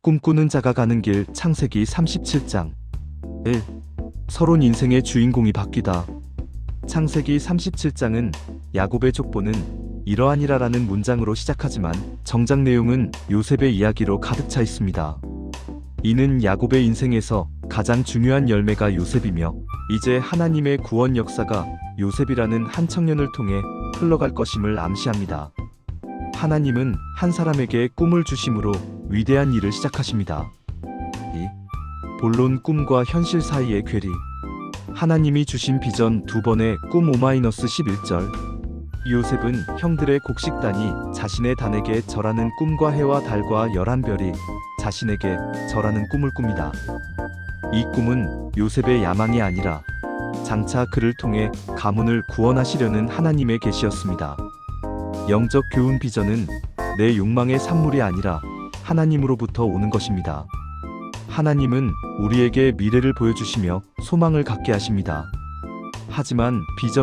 꿈꾸는 자가 가는 길 창세기 37장 1. 서론 인생의 주인공이 바뀌다. 창세기 37장은 야곱의 족보는 이러하니라라는 문장으로 시작하지만 정작 내용은 요셉의 이야기로 가득 차 있습니다. 이는 야곱의 인생에서 가장 중요한 열매가 요셉이며 이제 하나님의 구원 역사가 요셉이라는 한 청년을 통해 흘러갈 것임을 암시합니다. 하나님은 한 사람에게 꿈을 주심으로 위대한 일을 시작하십니다. 2. 본론 꿈과 현실 사이의 괴리. 하나님이 주신 비전 두 번의 꿈 5-11절. 요셉은 형들의 곡식단이 자신의 단에게 절하는 꿈과 해와 달과 11별이 자신에게 절하는 꿈을 꿉니다. 이 꿈은 요셉의 야망이 아니라 장차 그를 통해 가문을 구원하시려는 하나님의 계시였습니다. 영적 교훈 비전은 내 욕망의 산물이 아니라 하나님으로부터 오는 것입니다. 하나님은 우리에게 미래를 보여주시며 소망을 갖게 하십니다. 하지만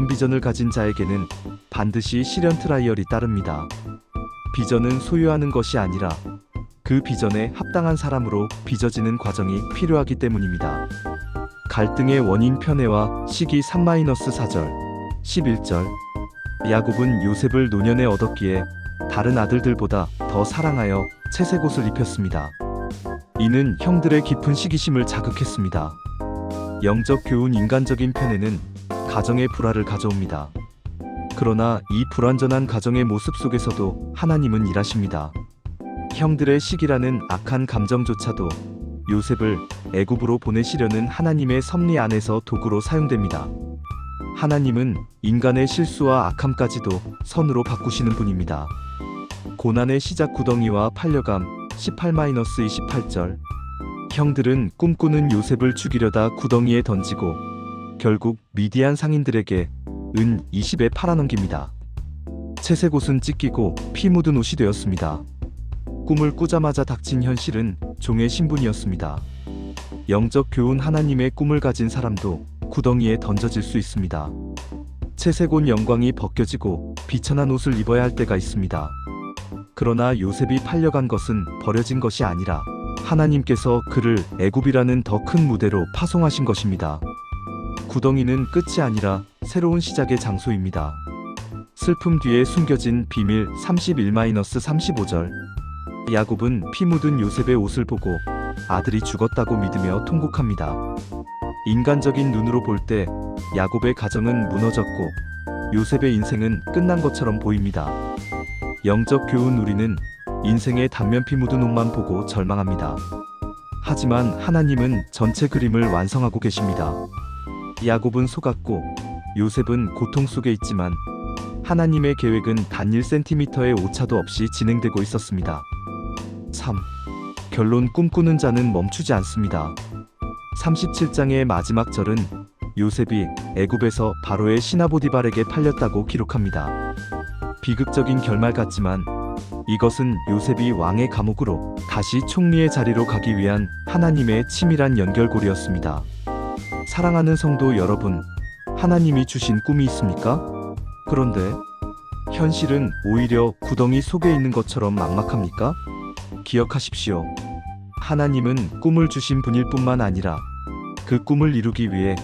비전을 가진 자에게는 반드시 실현 트라이얼이 따릅니다. 비전은 소유하는 것이 아니라 그 비전에 합당한 사람으로 빚어지는 과정이 필요하기 때문입니다. 갈등의 원인 편애와 시기 3-4절 11절. 야곱은 요셉을 노년에 얻었기에 다른 아들들보다 더 사랑하여 채색옷을 입혔습니다. 이는 형들의 깊은 시기심을 자극했습니다. 영적 교훈 인간적인 편애는 가정의 불화를 가져옵니다. 그러나 이 불완전한 가정의 모습 속에서도 하나님은 일하십니다. 형들의 시기라는 악한 감정조차도 요셉을 애굽으로 보내시려는 하나님의 섭리 안에서 도구로 사용됩니다. 하나님은 인간의 실수와 악함까지도 선으로 바꾸시는 분입니다. 고난의 시작 구덩이와 팔려감 18-28절. 형들은 꿈꾸는 요셉을 죽이려다 구덩이에 던지고 결국 미디안 상인들에게 은 20에 팔아넘깁니다. 채색옷은 찢기고 피 묻은 옷이 되었습니다. 꿈을 꾸자마자 닥친 현실은 종의 신분이었습니다. 영적 교훈. 하나님의 꿈을 가진 사람도 구덩이에 던져질 수 있습니다. 채색옷 영광이 벗겨지고 비천한 옷을 입어야 할 때가 있습니다. 그러나 요셉이 팔려간 것은 버려진 것이 아니라 하나님께서 그를 애굽이라는 더 큰 무대로 파송하신 것입니다. 구덩이는 끝이 아니라 새로운 시작의 장소입니다. 슬픔 뒤에 숨겨진 비밀 31-35절. 야곱은 피 묻은 요셉의 옷을 보고 아들이 죽었다고 믿으며 통곡합니다. 인간적인 눈으로 볼 때 야곱의 가정은 무너졌고 요셉의 인생은 끝난 것처럼 보입니다. 영적 교훈. 우리는 인생의 단면피 묻은 옷만 보고 절망합니다. 하지만 하나님은 전체 그림을 완성하고 계십니다. 야곱은 속았고 요셉은 고통 속에 있지만 하나님의 계획은 단 1cm의 오차도 없이 진행되고 있었습니다. 3. 결론. 꿈꾸는 자는 멈추지 않습니다. 37장의 마지막 절은 요셉이 애굽에서 바로의 시나보디발에게 팔렸다고 기록합니다. 비극적인 결말 같지만 이것은 요셉이 왕의 감옥으로 다시 총리의 자리로 가기 위한 하나님의 치밀한 연결고리였습니다. 사랑하는 성도 여러분, 하나님이 주신 꿈이 있습니까? 그런데 현실은 오히려 구덩이 속에 있는 것처럼 막막합니까? 기억하십시오. 하나님은 꿈을 주신 분일 뿐만 아니라 그 꿈을 이루기 위해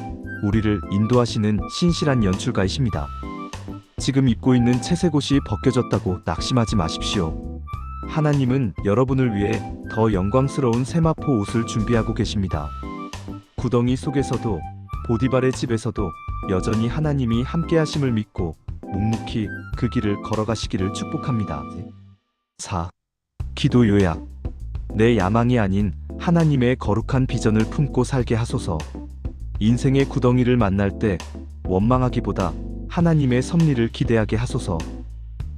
우리를 인도하시는 신실한 연출가이십니다. 지금 입고 있는 채색옷이 벗겨졌다고 낙심하지 마십시오. 하나님은 여러분을 위해 더 영광스러운 세마포 옷을 준비하고 계십니다. 구덩이 속에서도 보디발의 집에서도 여전히 하나님이 함께하심을 믿고 묵묵히 그 길을 걸어가시기를 축복합니다. 4. 기도 요약. 내 야망이 아닌 하나님의 거룩한 비전을 품고 살게 하소서. 인생의 구덩이를 만날 때 원망하기보다 하나님의 섭리를 기대하게 하소서.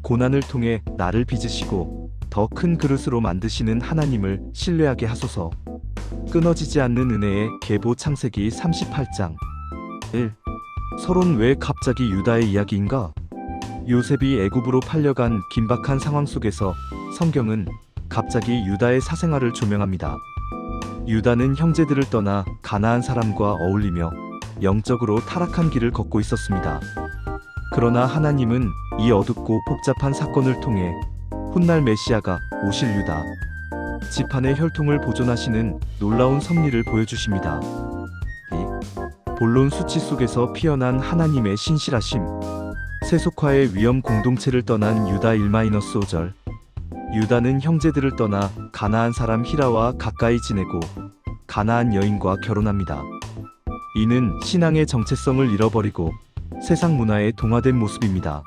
고난을 통해 나를 빚으시고 더 큰 그릇으로 만드시는 하나님을 신뢰하게 하소서. 끊어지지 않는 은혜의 계보. 창세기 38장 1. 서론. 왜 갑자기 유다의 이야기인가? 요셉이 애굽으로 팔려간 긴박한 상황 속에서 성경은 갑자기 유다의 사생활을 조명합니다. 유다는 형제들을 떠나 가나안 사람과 어울리며 영적으로 타락한 길을 걷고 있었습니다. 그러나 하나님은 이 어둡고 복잡한 사건을 통해 훗날 메시아가 오실 유다 지판의 혈통을 보존하시는 놀라운 섭리를 보여주십니다. 2. 본론 수치 속에서 피어난 하나님의 신실하심. 세속화의 위험 공동체를 떠난 유다 1-5절. 유다는 형제들을 떠나 가나안 사람 히라와 가까이 지내고 가나안 여인과 결혼합니다. 이는 신앙의 정체성을 잃어버리고 세상 문화에 동화된 모습입니다.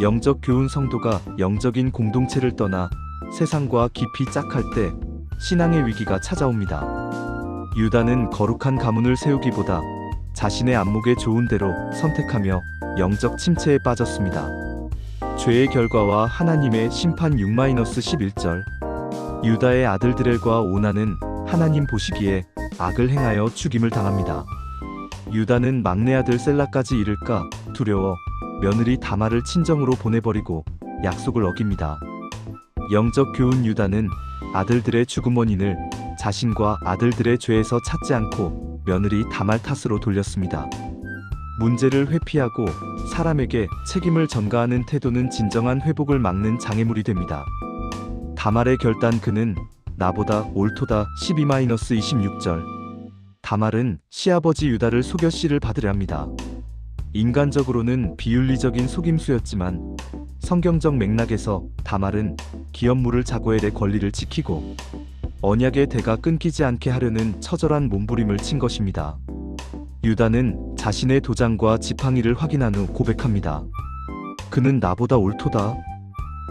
영적 교훈 성도가 영적인 공동체를 떠나 세상과 깊이 짝할 때 신앙의 위기가 찾아옵니다. 유다는 거룩한 가문을 세우기보다 자신의 안목에 좋은 대로 선택하며 영적 침체에 빠졌습니다. 죄의 결과와 하나님의 심판 6-11절. 유다의 아들 드렐과 오나는 하나님 보시기에 악을 행하여 죽임을 당합니다. 유다는 막내 아들 셀라까지 잃을까 두려워 며느리 다말을 친정으로 보내버리고 약속을 어깁니다. 영적 교훈. 유다는 아들들의 죽음 원인을 자신과 아들들의 죄에서 찾지 않고 며느리 다말 탓으로 돌렸습니다. 문제를 회피하고 사람에게 책임을 전가하는 태도는 진정한 회복을 막는 장애물이 됩니다. 다말의 결단. 그는 나보다 옳도다 12-26절. 다말은 시아버지 유다를 속여 씨를 받으려 합니다. 인간적으로는 비윤리적인 속임수였지만 성경적 맥락에서 다말은 기업물을 자고엘의 권리를 지키고 언약의 대가 끊기지 않게 하려는 처절한 몸부림을 친 것입니다. 유다는 자신의 도장과 지팡이를 확인한 후 고백합니다. 그는 나보다 옳도다.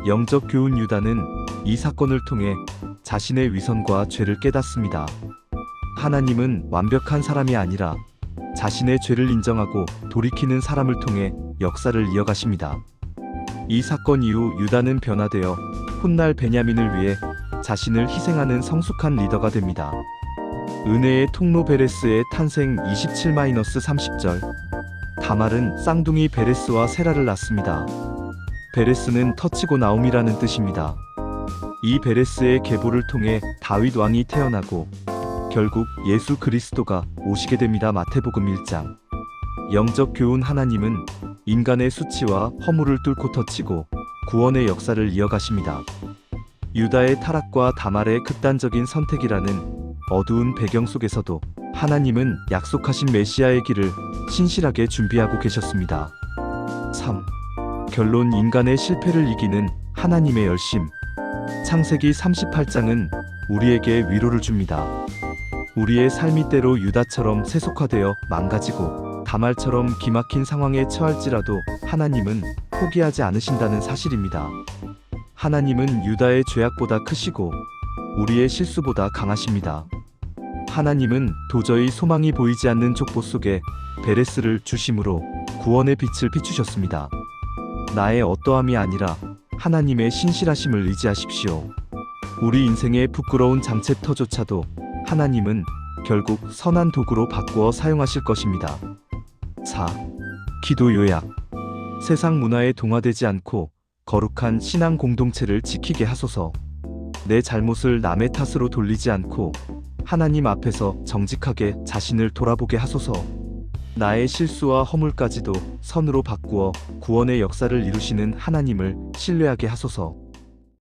영적 교훈. 유다는 이 사건을 통해 자신의 위선과 죄를 깨닫습니다. 하나님은 완벽한 사람이 아니라 자신의 죄를 인정하고 돌이키는 사람을 통해 역사를 이어가십니다. 이 사건 이후 유다는 변화되어 훗날 베냐민을 위해 자신을 희생하는 성숙한 리더가 됩니다. 은혜의 통로. 베레스의 탄생 27-30절. 다말은 쌍둥이 베레스와 세라를 낳습니다. 베레스는 터치고 나옴이라는 뜻입니다. 이 베레스의 계보를 통해 다윗 왕이 태어나고 결국 예수 그리스도가 오시게 됩니다. 마태복음 1장. 영적 교훈. 하나님은 인간의 수치와 허물을 뚫고 터치고 구원의 역사를 이어가십니다. 유다의 타락과 다말의 극단적인 선택이라는 어두운 배경 속에서도 하나님은 약속하신 메시아의 길을 신실하게 준비하고 계셨습니다. 3. 결론. 인간의 실패를 이기는 하나님의 열심. 창세기 38장은 우리에게 위로를 줍니다. 우리의 삶이 때로 유다처럼 세속화되어 망가지고 다말처럼 기막힌 상황에 처할지라도 하나님은 포기하지 않으신다는 사실입니다. 하나님은 유다의 죄악보다 크시고 우리의 실수보다 강하십니다. 하나님은 도저히 소망이 보이지 않는 족보 속에 베레스를 주심으로 구원의 빛을 비추셨습니다. 나의 어떠함이 아니라 하나님의 신실하심을 의지하십시오. 우리 인생의 부끄러운 장챕터조차도 하나님은 결국 선한 도구로 바꾸어 사용하실 것입니다. 4. 기도 요약. 세상 문화에 동화되지 않고 거룩한 신앙 공동체를 지키게 하소서. 내 잘못을 남의 탓으로 돌리지 않고 하나님 앞에서 정직하게 자신을 돌아보게 하소서. 나의 실수와 허물까지도 선으로 바꾸어 구원의 역사를 이루시는 하나님을 신뢰하게 하소서.